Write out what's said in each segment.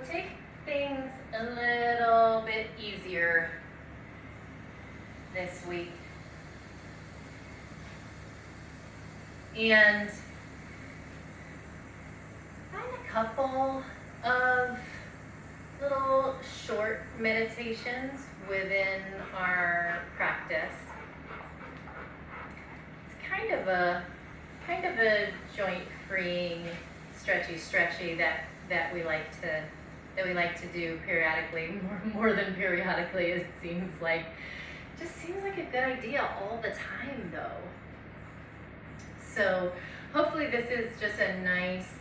take things a little bit easier this week. And find a couple of little short meditations within our practice. It's kind of a joint freeing, stretchy that we like to do periodically, more than periodically, it seems like. It just seems like a good idea all the time though. So hopefully this is just a nice,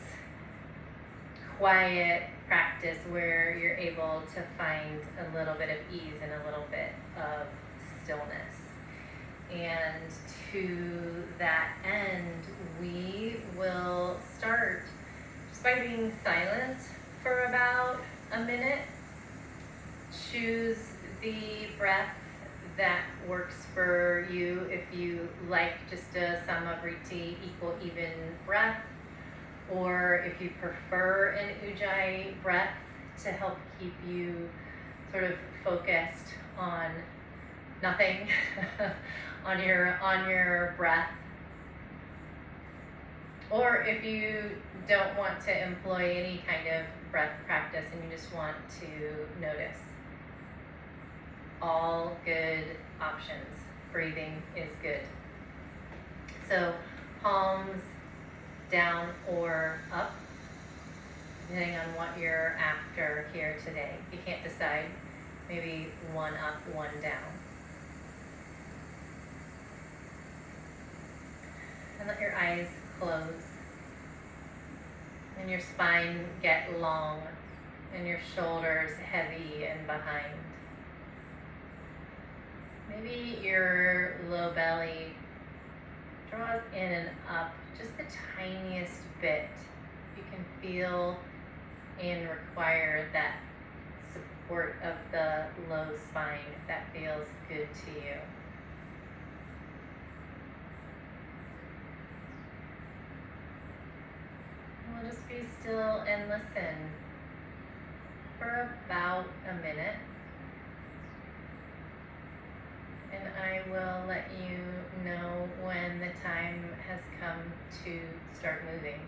quiet practice where you're able to find a little bit of ease and a little bit of stillness. And to that end, we will start just by being silent for about a minute. Choose the breath that works for you. If you like just a samavriti, equal even breath, or if you prefer an ujjayi breath to help keep you sort of focused on nothing, on your breath. Or if you don't want to employ any kind of breath practice and you just want to notice. All good options. Breathing is good. So palms down or up, depending on what you're after here today. If you can't decide, maybe one up, one down. And let your eyes close. And your spine get long, and your shoulders heavy and behind. Maybe your low belly draws in and up just the tiniest bit. You can feel and require that support of the low spine if that feels good to you. We'll just be still and listen for about a minute. And I will let you know when the time has come to start moving.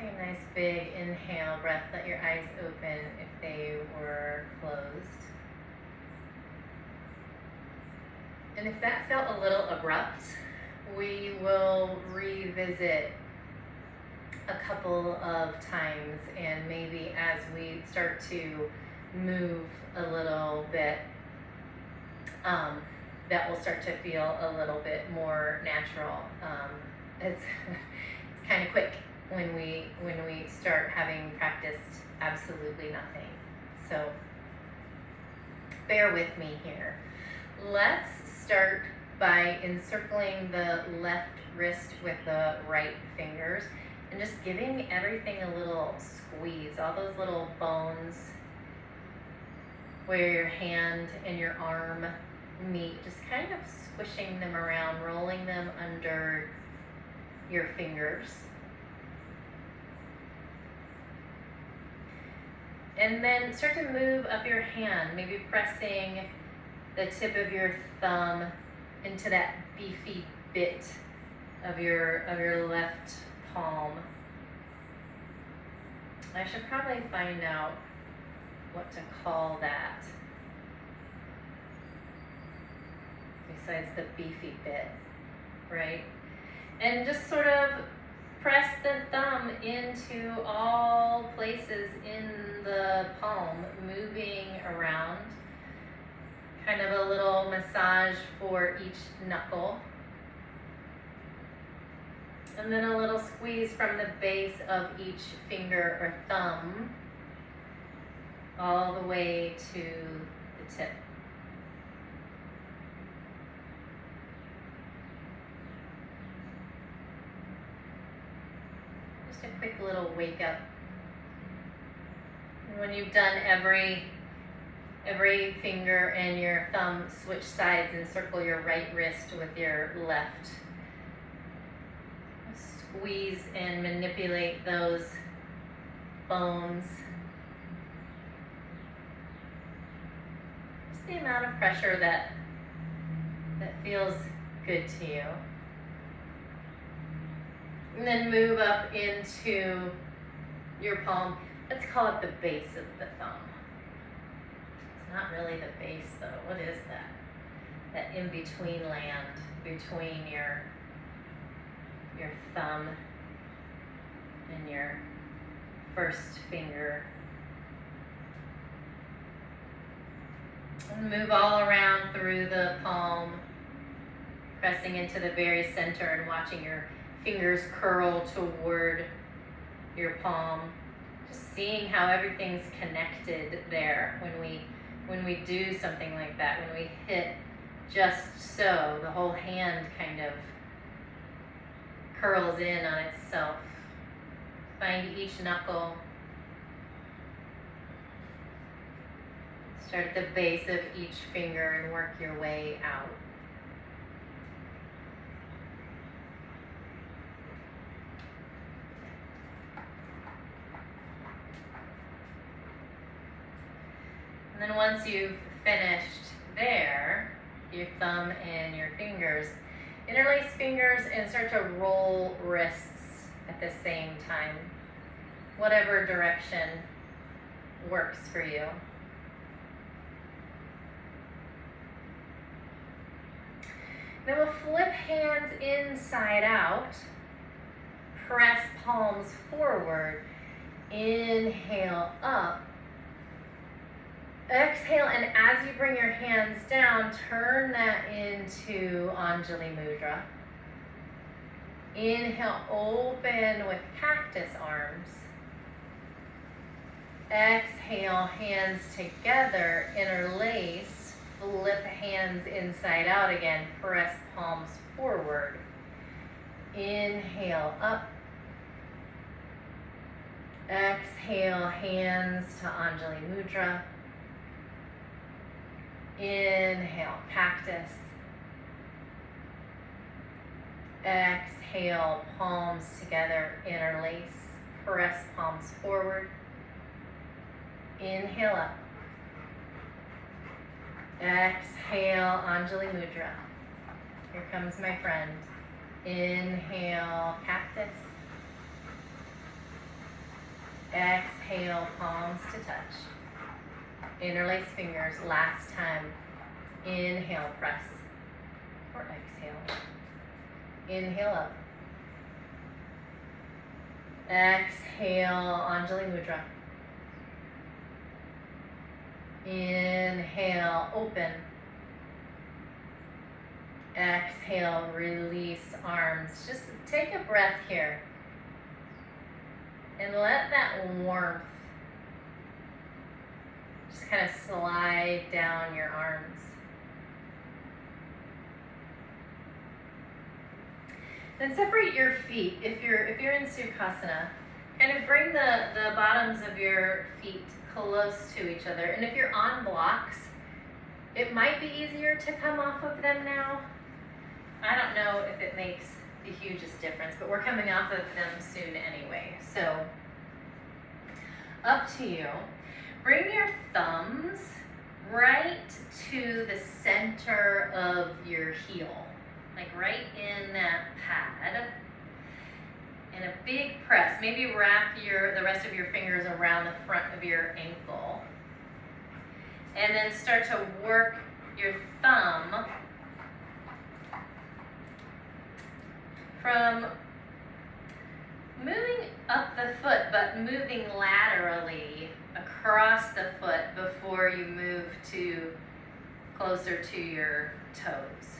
Take a nice big inhale breath. Let your eyes open if they were closed. And if that felt a little abrupt, we will revisit a couple of times, and maybe as we start to move a little bit, that will start to feel a little bit more natural. It's kind of quick when we start having practiced absolutely nothing. So bear with me here. Let's start by encircling the left wrist with the right fingers and just giving everything a little squeeze, all those little bones where your hand and your arm meet, just kind of squishing them around, rolling them under your fingers. And then start to move up your hand, maybe pressing the tip of your thumb into that beefy bit of your left palm. I should probably find out what to call that besides the beefy bit, right? And just sort of press the thumb into all places in the palm, moving around. Kind of a little massage for each knuckle. And then a little squeeze from the base of each finger or thumb all the way to the tip. Just a quick little wake up. And when you've done every finger and your thumb, switch sides and circle your right wrist with your left. Squeeze and manipulate those bones. Just the amount of pressure that feels good to you. And then move up into your palm. Let's call it the base of the thumb. It's not really the base though. What is that? That in-between land between your thumb and your first finger. And move all around through the palm, pressing into the very center and watching your fingers curl toward your palm. Just seeing how everything's connected there when we do something like that, when we hit just so, the whole hand kind of curls in on itself. Find each knuckle. Start at the base of each finger and work your way out. And then once you've finished there, your thumb and your fingers, interlace fingers and start to roll wrists at the same time. Whatever direction works for you. Then we'll flip hands inside out. Press palms forward. Inhale up. Exhale, and as you bring your hands down, turn that into Anjali Mudra. Inhale, open with cactus arms. Exhale, hands together, interlace, flip hands inside out again, press palms forward. Inhale, up. Exhale, hands to Anjali Mudra. Inhale, cactus. Exhale, palms together, interlace, press palms forward. Inhale up. Exhale, Anjali Mudra. Here comes my friend. Inhale, cactus. Exhale, palms to touch. Interlace fingers, last time. Inhale, press. Or exhale. Inhale up. Exhale, Anjali Mudra. Inhale, open. Exhale, release arms. Just take a breath here. And let that warmth just kind of slide down your arms. Then separate your feet. If you're in Sukhasana, kind of bring the bottoms of your feet close to each other. And if you're on blocks, It might be easier to come off of them now. I don't know if it makes the hugest difference, but we're coming off of them soon anyway. So, up to you. Bring your thumbs right to the center of your heel, like right in that pad. And a big press. Maybe wrap the rest of your fingers around the front of your ankle. And then start to work your thumb from moving up the foot, but moving laterally across the foot before you move to closer to your toes.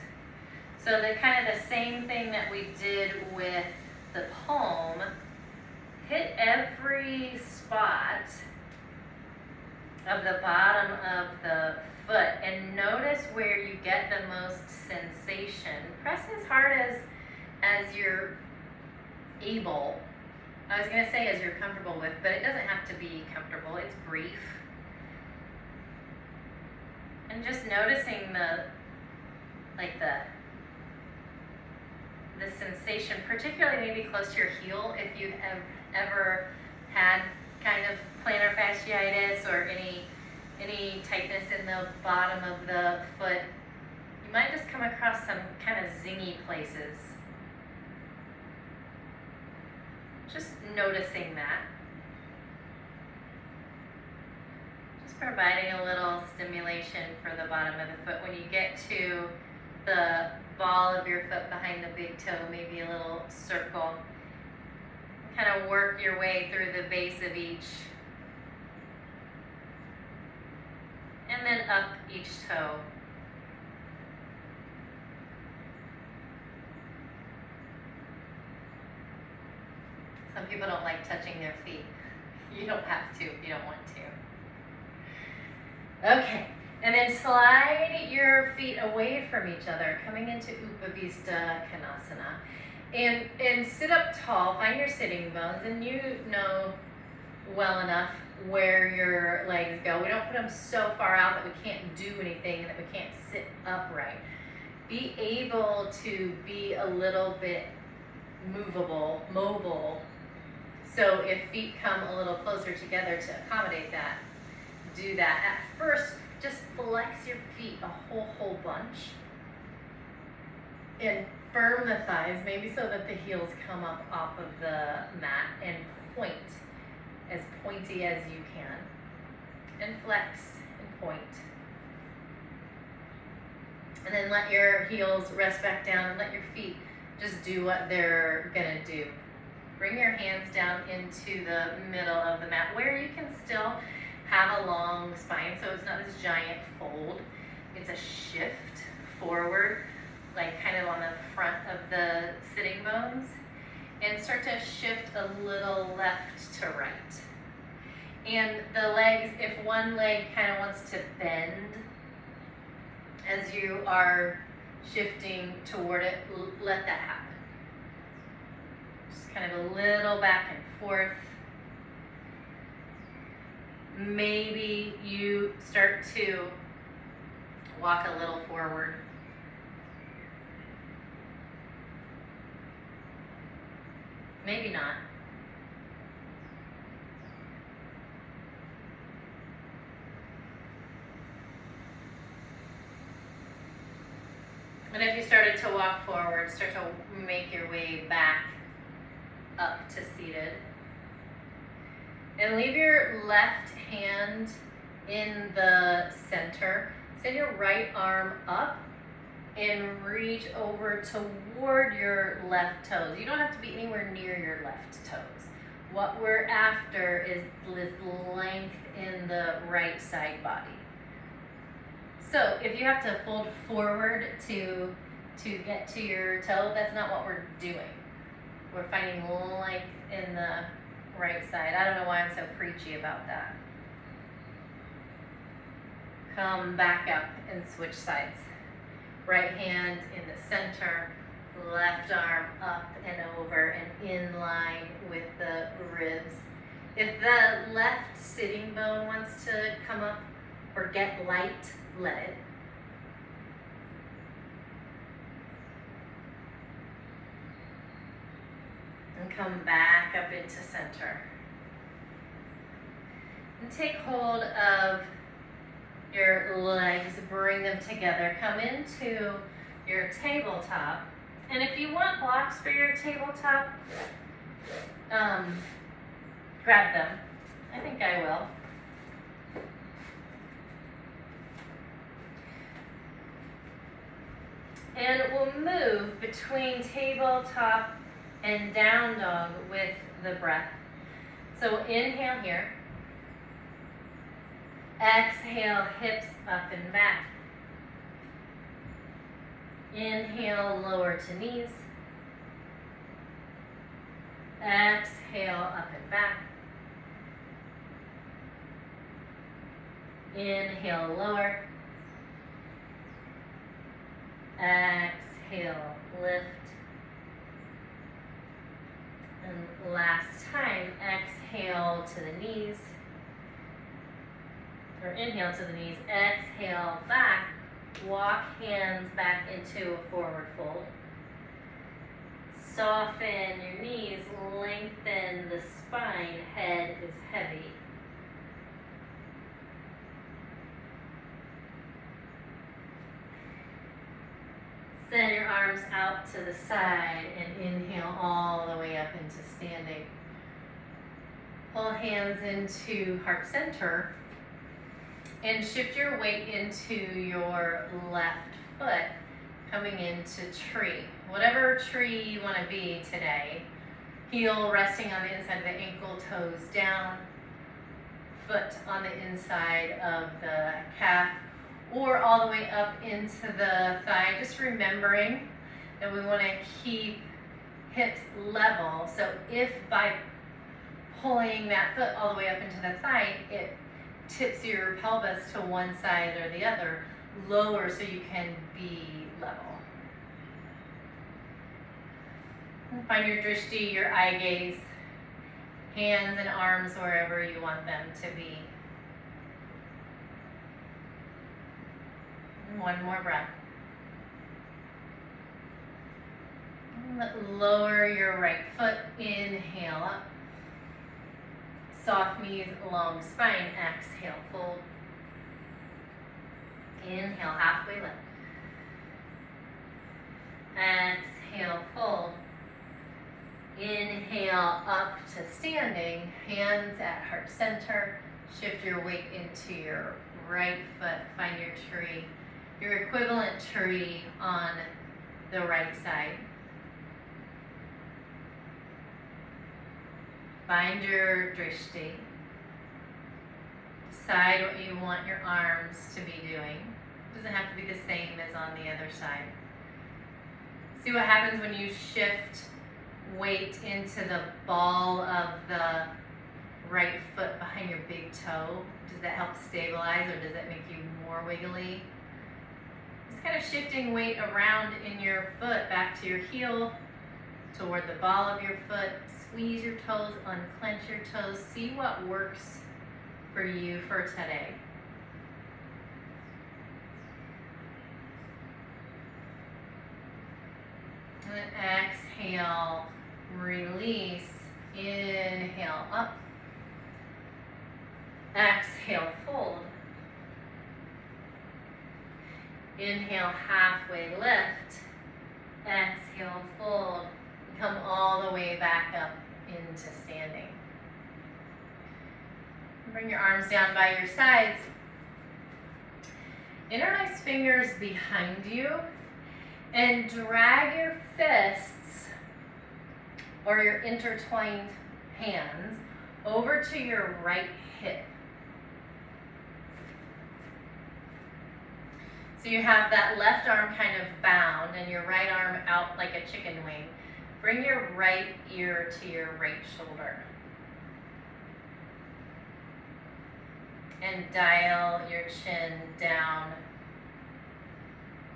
So the kind of the same thing that we did with the palm, hit every spot of the bottom of the foot and notice where you get the most sensation. Press as hard as you're able. I was going to say as you're comfortable with, but it doesn't have to be comfortable. It's brief. And just noticing the sensation, particularly maybe close to your heel, if you've ever had kind of plantar fasciitis or any tightness in the bottom of the foot, you might just come across some kind of zingy places. Just noticing that. Just providing a little stimulation for the bottom of the foot. When you get to the ball of your foot behind the big toe, maybe a little circle. Kind of work your way through the base of each. And then up each toe. Some people don't like touching their feet. You don't have to if you don't want to. Okay. And then slide your feet away from each other, coming into Upavista Konasana. And sit up tall, find your sitting bones, and you know well enough where your legs go. We don't put them so far out that we can't do anything, that we can't sit upright. Be able to be a little bit mobile. So if feet come a little closer together to accommodate that, do that. At first, just flex your feet a whole bunch and firm the thighs, maybe so that the heels come up off of the mat, and point as pointy as you can, and flex and point. And then let your heels rest back down and let your feet just do what they're gonna do. Bring your hands down into the middle of the mat where you can still have a long spine, so it's not this giant fold. It's a shift forward, like kind of on the front of the sitting bones, and start to shift a little left to right. And the legs, if one leg kind of wants to bend as you are shifting toward it, let that happen. Just kind of a little back and forth. Maybe you start to walk a little forward. Maybe not. And if you started to walk forward, start to make your way back up to seated. And leave your left hand in the center. Send your right arm up and reach over toward your left toes. You don't have to be anywhere near your left toes. What we're after is this length in the right side body. So if you have to fold forward to get to your toe, that's not what we're doing. We're finding length in the right side. I don't know why I'm so preachy about that. Come back up and switch sides. Right hand in the center, left arm up and over and in line with the ribs. If the left sitting bone wants to come up or get light, let it. come back up into center. And take hold of your legs, bring them together. Come into your tabletop. And if you want blocks for your tabletop, grab them. I think I will. And we'll move between tabletop and down dog with the breath. So inhale here. Exhale, hips up and back. Inhale, lower to knees. Exhale, up and back. Inhale, lower. Exhale, lift. And last time, exhale to the knees. Or inhale to the knees. Exhale, back. Walk hands back into a forward fold. Soften your knees, lengthen the spine, head is heavy. Send your arms out to the side and inhale all the way up into standing. Pull hands into heart center and shift your weight into your left foot, coming into tree. Whatever tree you want to be today. Heel resting on the inside of the ankle, toes down, foot on the inside of the calf, or all the way up into the thigh. Just remembering that we want to keep hips level. So if by pulling that foot all the way up into the thigh, it tips your pelvis to one side or the other, lower so you can be level. Find your drishti, your eye gaze, hands and arms wherever you want them to be. One more breath. Lower your right foot, inhale up. Soft knees, long spine, exhale, fold. Inhale, halfway lift. Exhale, fold. Inhale, up to standing, hands at heart center. Shift your weight into your right foot, find your tree, your equivalent tree on the right side. Find your drishti. Decide what you want your arms to be doing. It doesn't have to be the same as on the other side. See what happens when you shift weight into the ball of the right foot behind your big toe. Does that help stabilize or does that make you more wiggly? Just kind of shifting weight around in your foot back to your heel, toward the ball of your foot. Squeeze your toes, unclench your toes. See what works for you for today. And then exhale, release. Inhale up. Exhale, fold. Inhale, halfway lift. Exhale, fold. Come all the way back up into standing. Bring your arms down by your sides. Interlace fingers behind you and drag your fists or your intertwined hands over to your right hip. So you have that left arm kind of bound and your right arm out like a chicken wing. Bring your right ear to your right shoulder. And dial your chin down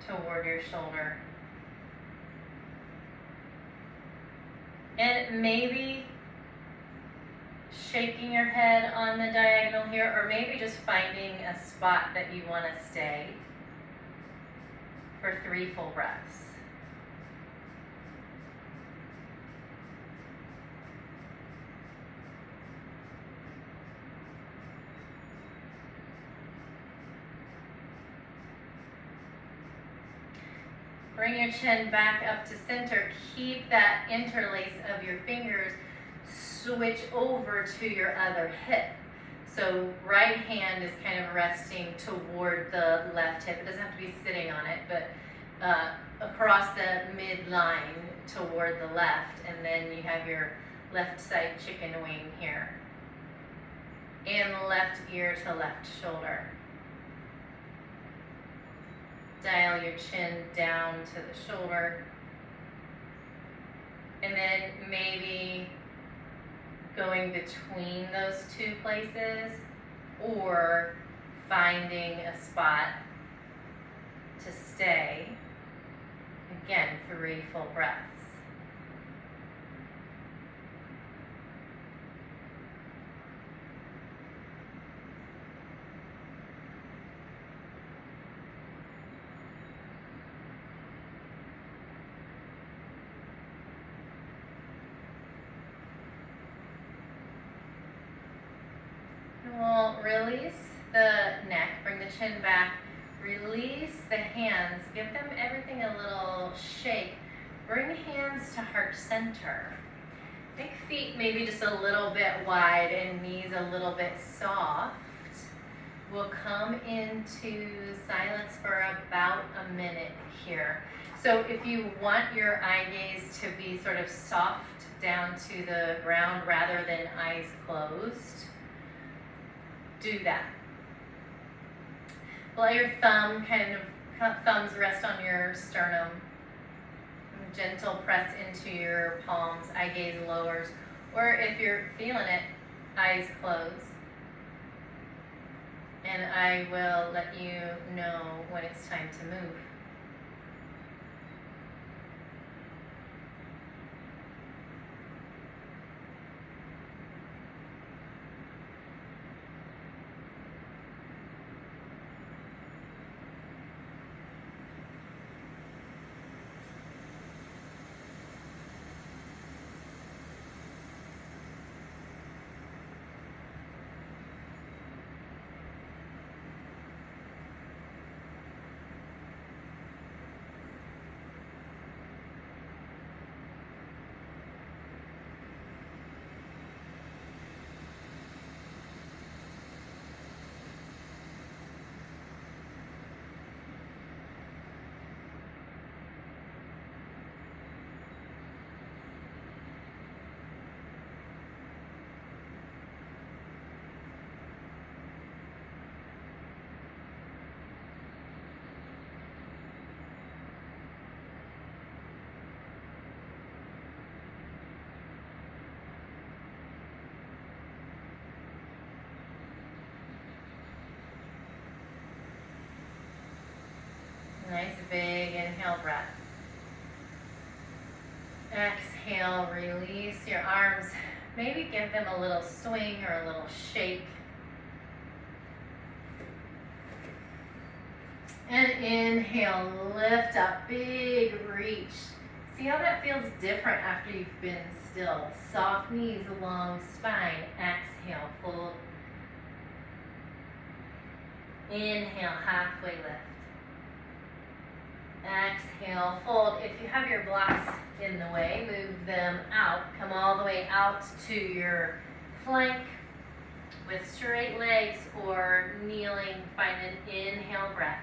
toward your shoulder. And maybe shaking your head on the diagonal here, or maybe just finding a spot that you want to stay for 3 full breaths. Bring your chin back up to center. Keep that interlace of your fingers. Switch over to your other hip. So right hand is kind of resting toward the left hip. It doesn't have to be sitting on it, but across the midline toward the left. And then you have your left side chicken wing here. And left ear to left shoulder. Dial your chin down to the shoulder. And then maybe going between those two places, or finding a spot to stay. Again, 3 full breaths. We'll release the neck, bring the chin back, release the hands, give them everything a little shake. Bring hands to heart center. Make feet maybe just a little bit wide and knees a little bit soft. We'll come into silence for about a minute here. So if you want your eye gaze to be sort of soft down to the ground rather than eyes closed, do that. Let your thumbs rest on your sternum. Gentle press into your palms, eye gaze lowers. Or if you're feeling it, eyes close. And I will let you know when it's time to move. Nice big inhale breath. Exhale, release your arms. Maybe give them a little swing or a little shake. And inhale, lift up, big reach. See how that feels different after you've been still. Soft knees, long spine. Exhale, fold. Inhale, halfway lift. Exhale, fold. If you have your blocks in the way, move them out. Come all the way out to your plank with straight legs or kneeling. Find an inhale breath.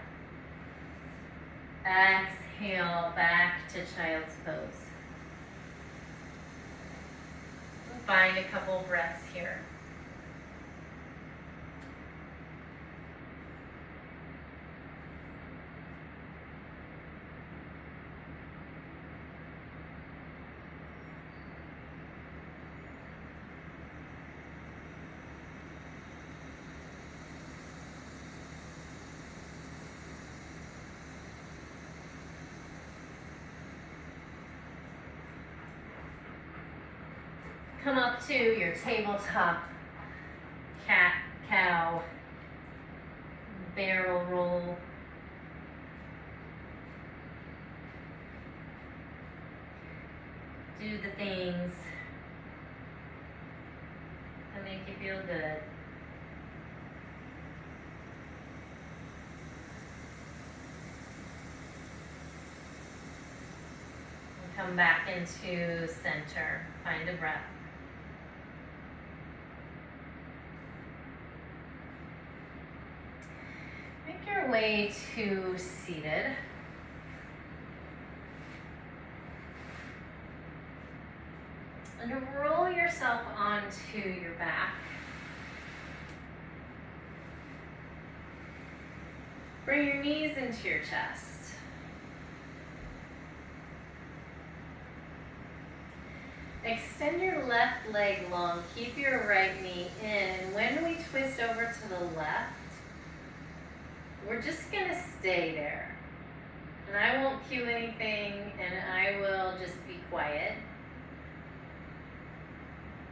Exhale, back to child's pose. Find a couple breaths here. Come up to your tabletop, cat, cow, barrel roll. Do the things that make you feel good. Come back into center. Find a breath. Make your way to seated. And roll yourself onto your back. Bring your knees into your chest. Extend your left leg long. Keep your right knee in. And when we twist over to the left, we're just going to stay there. And I won't cue anything, and I will just be quiet.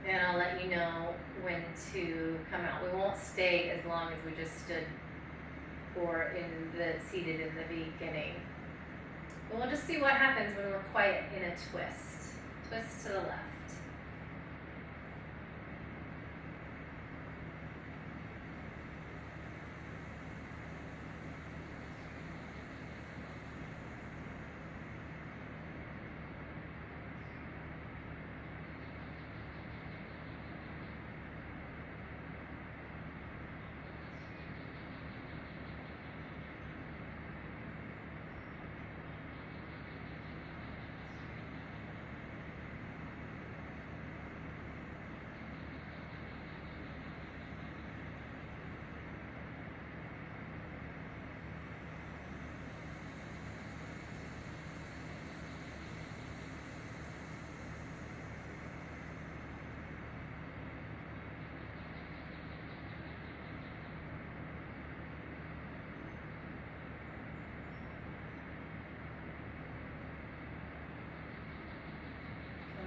And I'll let you know when to come out. We won't stay as long as we just stood or seated in the beginning. But we'll just see what happens when we're quiet in a twist. Twist to the left.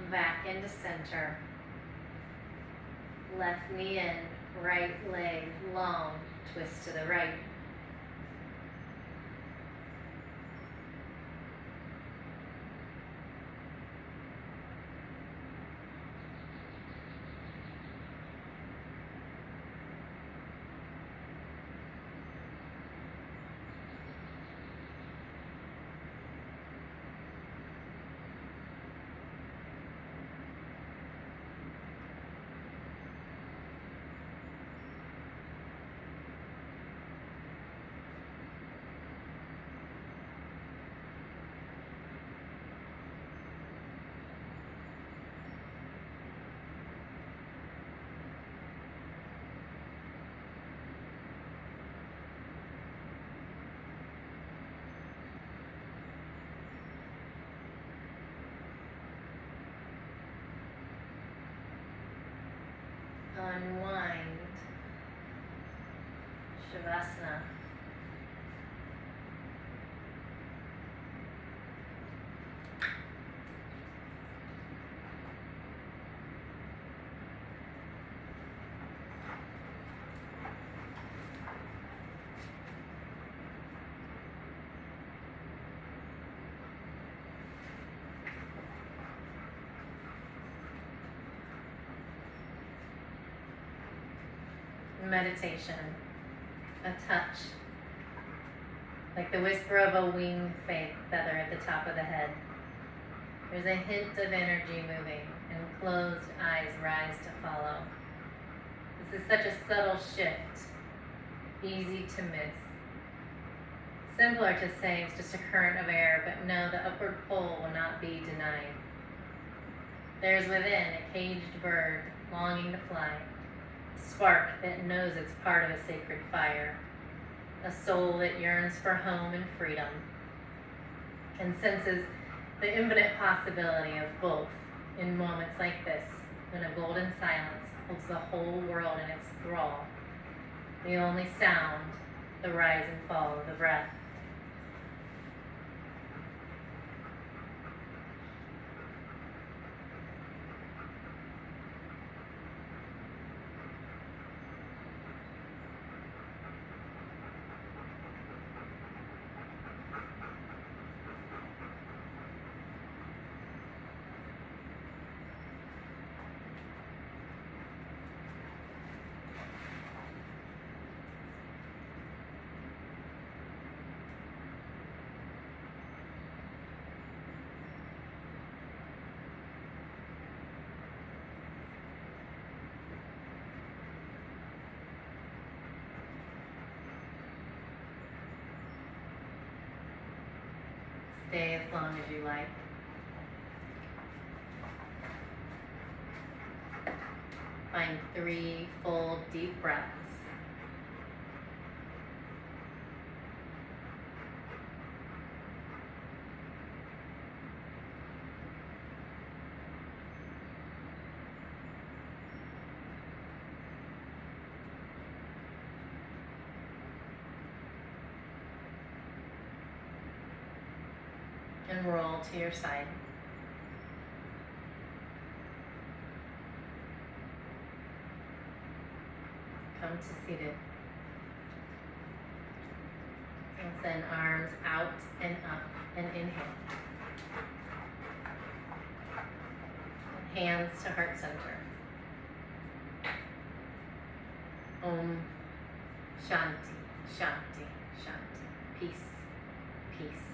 Back into center. Left knee in, right leg long, twist to the right. Unwind. Shavasana. Meditation, a touch, like the whisper of a wing feather at the top of the head. There's a hint of energy moving, and closed eyes rise to follow. This is such a subtle shift, easy to miss. Simpler to say it's just a current of air, but no, the upward pull will not be denied. There's within a caged bird longing to fly. Spark that knows it's part of a sacred fire, a soul that yearns for home and freedom, and senses the infinite possibility of both in moments like this, when a golden silence holds the whole world in its thrall, the only sound, the rise and fall of the breath. Stay as long as you like. Find 3 full deep breaths. And roll to your side. Come to seated. And send arms out and up and inhale. Hands to heart center. Om Shanti, Shanti, Shanti. Peace, peace.